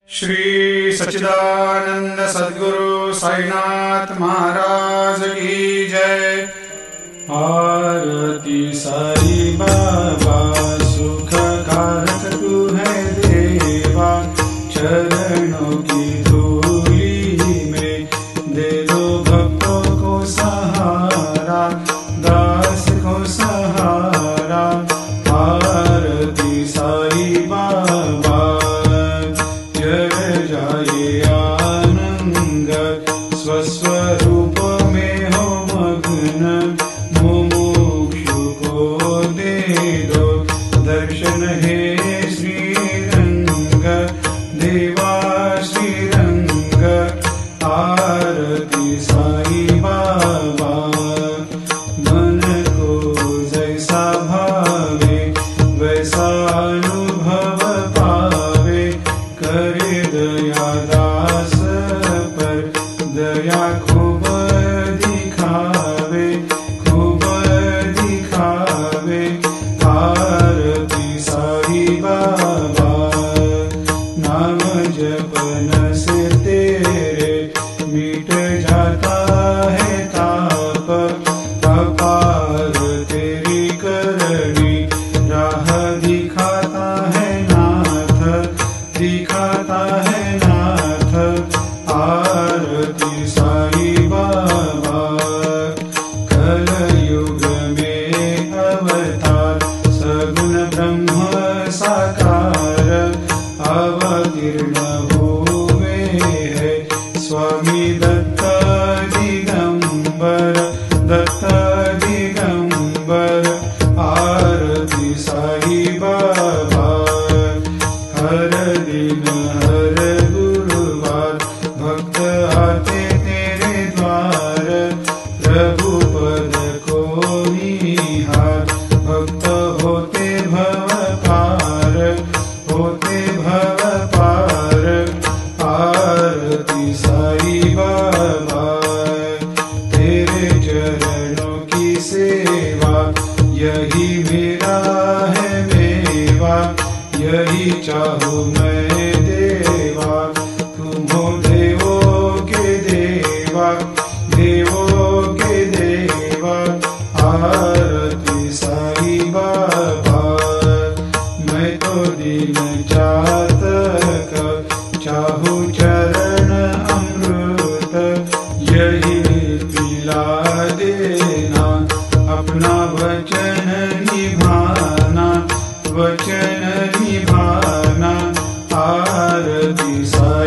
श्री सच्चिदानंद सद्गुरु साईनाथ महाराज की जय। आरती साई बाबा सुख कारक तू है देवा, चरणों की धूली में दे दो भक्तों को सहारा, दास को सहारा। आरती साई बाबा जय जाए आनंद, स्वस्वरूप में हो मग्न, मुमुक्षु को दे दो दर्शन हे श्रीरंग, देवा श्रीरंग। आरती साई बाबा मन को जैसा भावे वैसा अनुभव पावे, करे दया दास पर दया खूब दिखावे, खूब दिखावे। आरती साई बाबा नाम जपन से तेरे मिट जाता है ताप, अपार तेरी करनी राह दिखाता है नाथ, दिखाता है नाथ। आरती साई बाबा कलयुग में अवतार, सगुण ब्रह्म साकार अवतीर्ण हुए है स्वामी दत्त दिगंबर, दत्त दिगंबर। आरती साई बाबा हर दिन हर गुरुवार भक्त आते तेरे द्वार, प्रभु पद को निहार, भक्त होते भव पार, होते भव पार। आरती साई बाबा तेरे चरणों की सेवा, यही मेरा है मेवा, यही चाहूँ मैं देवा। तुम हो देवों के देवा, देवों के देवा। आरती साई बाबा मैं तो दिन चातक, चाहूँ चरण अमृत, यही पिला देना, अपना वचन निभाना, वचन निभाना। आरती साई